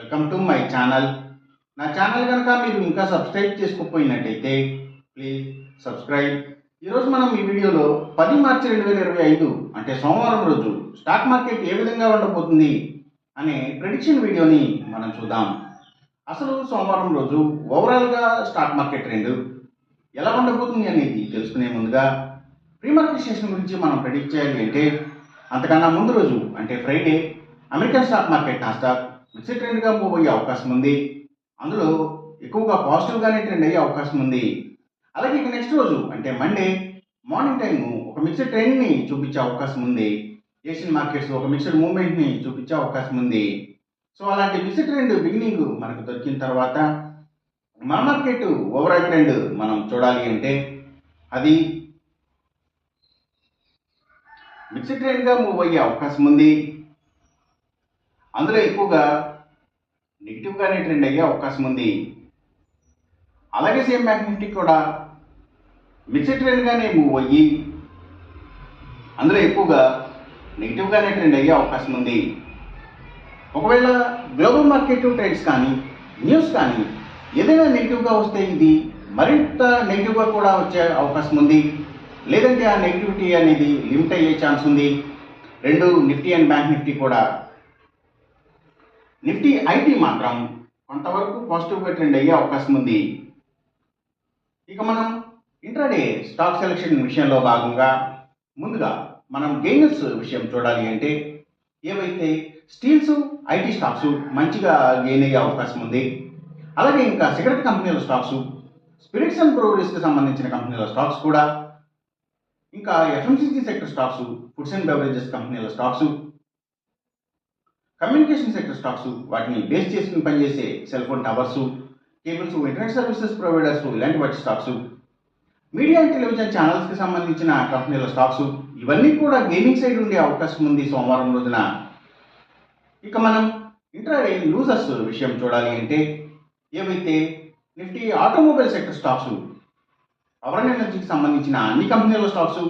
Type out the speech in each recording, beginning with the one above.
Welcome to my channel. నా channel కనుక మీరు ఇంకా సబ్స్క్రైబ్ చేసుకోకపోయినట్టయితే ప్లీజ్ సబ్స్క్రైబ్. ఈరోజు మనం ఈ వీడియోలో 10 మార్చి 2025 అంటే సోమవారం రోజు స్టాక్ మార్కెట్ ఏ విధంగా ఉండబోతుంది అనే ప్రెడిక్షన్ వీడియోని మనం చూద్దాం. అసలు సోమవారం రోజు ఓవరాల్గా స్టాక్ మార్కెట్ ట్రెండ్ ఎలా ఉండబోతుంది అనేది తెలుసుకునే ముందుగా ప్రీ మార్కెట్ సెషన్ గురించి మనం ప్రెడిక్ట్ చేయాలి అంటే అంతకన్నా ముందు రోజు అంటే Friday American stock market Nasdaq mixed ట్రెండ్గా మూవ్ అయ్యే అవకాశం ఉంది. అందులో ఎక్కువగా పాజిటివ్గానే ట్రెండ్ అయ్యే అవకాశం ఉంది. అలాగే ఇక నెక్స్ట్ రోజు అంటే మండే మార్నింగ్ టైము ఒక మిక్స్డ్ ట్రెండ్ని చూపించే అవకాశం ఉంది. ఏషియన్ మార్కెట్స్ ఒక మిక్స్డ్ మూవ్మెంట్ని చూపించే అవకాశం ఉంది. సో అలాంటి మిక్స్డ్ ట్రెండ్ బిగినింగ్ మనకు దొరికిన తర్వాత మన మార్కెట్ ఓవరాల్ ట్రెండ్ మనం చూడాలి అంటే అది మిక్స్డ్ ట్రెండ్గా మూవ్ అయ్యే అవకాశం ఉంది. అందులో ఎక్కువగా నెగిటివ్గానే ట్రెండ్ అయ్యే అవకాశం ఉంది. అలాగే సేమ్ బ్యాంక్ నిఫ్టీ కూడా మిక్స్డ్ ట్రెండ్గానే మూవ్ అయ్యి అందులో ఎక్కువగా నెగిటివ్గానే ట్రెండ్ అయ్యే అవకాశం ఉంది. ఒకవేళ గ్లోబల్ మార్కెట్ ట్రెండ్స్ కానీ న్యూస్ కానీ ఏదైనా నెగిటివ్గా వస్తే ఇది మరింత నెగిటివ్గా కూడా వచ్చే అవకాశం ఉంది. లేదంటే ఆ నెగిటివిటీ అనేది లిమిట్ అయ్యే ఛాన్స్ ఉంది. రెండు నిఫ్టీ అండ్ బ్యాంక్ నిఫ్టీ కూడా. నిఫ్టీ ఐటీ మాత్రం కొంతవరకు పాజిటివ్గా ట్రెండ్ అయ్యే అవకాశం ఉంది. ఇక మనం ఇంట్రాడే స్టాక్ సెలెక్షన్ విషయంలో భాగంగా ముందుగా మనం గెయినర్స్ విషయం చూడాలి అంటే ఏవైతే స్టీల్స్ ఐటీ స్టాక్స్ మంచిగా గెయిన్ అయ్యే అవకాశం ఉంది. అలాగే ఇంకా సిగరెట్ కంపెనీల స్టాక్స్, స్పిరిట్స్ అండ్ బ్రూవరీస్కి సంబంధించిన కంపెనీల స్టాక్స్ కూడా, ఇంకా FMCG sector stocks, foods and beverages కంపెనీల స్టాక్స్, కమ్యూనికేషన్ సెక్టర్ స్టాక్స్ వాటిని బేస్ చేసుకుని పనిచేసే cell phone towers, cables, internet services providers ఇలాంటి వాటి స్టాక్స్, మీడియా అండ్ టెలివిజన్ ఛానల్స్కి సంబంధించిన కంపెనీల స్టాక్స్ ఇవన్నీ కూడా గెయినింగ్ సైడ్ ఉండే అవకాశం ఉంది సోమవారం రోజున. ఇక మనం ఇంట్రాడే లూజర్స్ విషయం చూడాలి అంటే ఏవైతే Nifty automobile sector stocks, power and ఎనర్జీకి సంబంధించిన అన్ని కంపెనీల stocks,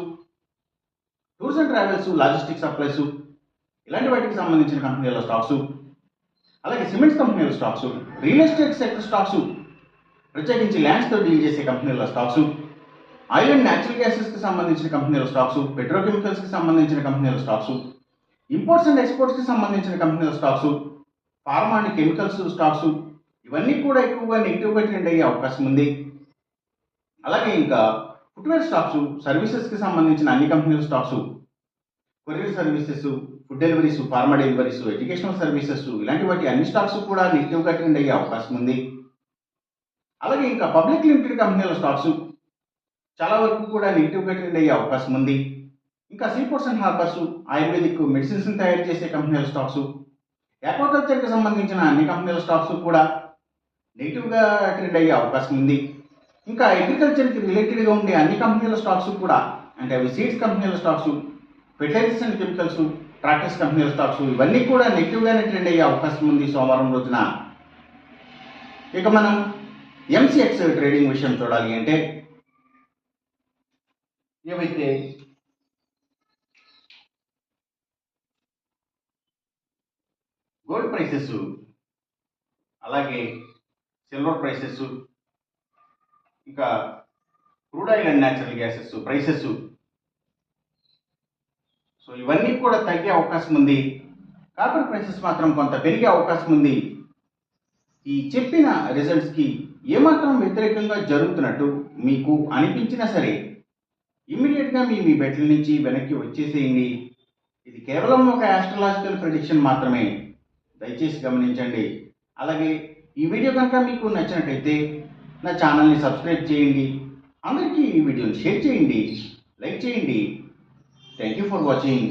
tours and travels, logistics supplies ఇలాంటి వాటికి సంబంధించిన కంపెనీల స్టాక్స్, అలాగే సిమెంట్స్ కంపెనీల stocks, real estate sector stocks ప్రత్యేకించి ల్యాండ్స్తో డీల్ చేసే కంపెనీల స్టాక్స్, ఆయిల్ అండ్ న్యాచురల్ గ్యాసెస్కి సంబంధించిన కంపెనీల స్టాక్స్, పెట్రోకెమికల్స్కి సంబంధించిన కంపెనీల స్టాక్స్, ఇంపోర్ట్స్ అండ్ ఎక్స్పోర్ట్స్కి సంబంధించిన కంపెనీల stocks, pharma and chemicals stocks ఇవన్నీ కూడా ఎక్కువగా నెగిటివ్గా ట్రెండ్ అయ్యే అవకాశం ఉంది. అలాగే ఇంకా ఫుట్వేర్ స్టాక్స్, సర్వీసెస్కి సంబంధించిన అన్ని కంపెనీల stocks, courier services, food deliveries, pharma deliveries, educational services ఇలాంటి వాటి అన్ని స్టాక్స్ కూడా నెగిటివ్గా ట్రెండ్ అయ్యే అవకాశం ఉంది. అలాగే ఇంకా పబ్లిక్ లిమిటెడ్ కంపెనీల స్టాక్స్ చాలా వరకు కూడా నెగిటివ్గా ట్రెండ్ అయ్యే అవకాశం ఉంది. ఇంకా సీపోర్ట్స్ అండ్ హార్బర్స్, ఆయుర్వేదిక్ మెడిసిన్స్ని తయారు చేసే కంపెనీల స్టాక్స్, ఆక్వాకల్చర్కి సంబంధించిన అన్ని కంపెనీల స్టాక్స్ కూడా నెగిటివ్గా ట్రెండ్ అయ్యే అవకాశం ఉంది. ఇంకా అగ్రికల్చర్కి రిలేటెడ్గా ఉండే అన్ని కంపెనీల స్టాక్స్ కూడా అంటే అవి సీడ్స్ కంపెనీల stocks, fertilisers and chemicals, tractors కంపెనీల స్టాక్స్ ఇవన్నీ కూడా నెగిటివ్గానే ట్రెండ్ అయ్యే అవకాశం ఉంది సోమవారం రోజున. ఇక మనం ఎంసీఎక్స్ ట్రేడింగ్ విషయం చూడాలి అంటే ఏవైతే గోల్డ్ ప్రైసెస్, అలాగే సిల్వర్ ప్రైసెస్, ఇంకా crude oil and natural gases prices, so ఇవన్నీ కూడా తగ్గే అవకాశం ఉంది. కాపర్ ప్రైసెస్ మాత్రం కొంత పెరిగే అవకాశం ఉంది. ఈ చెప్పిన రిజల్ట్స్కి ఏమాత్రం వ్యతిరేకంగా జరుగుతున్నట్టు మీకు అనిపించినా సరే ఇమ్మీడియట్గా మీ బెట్ల నుంచి వెనక్కి వచ్చేసేయండి. ఇది కేవలం ఒక ఆస్ట్రాలజికల్ ప్రెడిక్షన్ మాత్రమే, దయచేసి గమనించండి. అలాగే ఈ వీడియో కనుక మీకు నచ్చినట్టయితే నా ఛానల్ని సబ్స్క్రైబ్ చేయండి, అందరికీ ఈ వీడియోని షేర్ చేయండి, లైక్ చేయండి. Thank you for watching.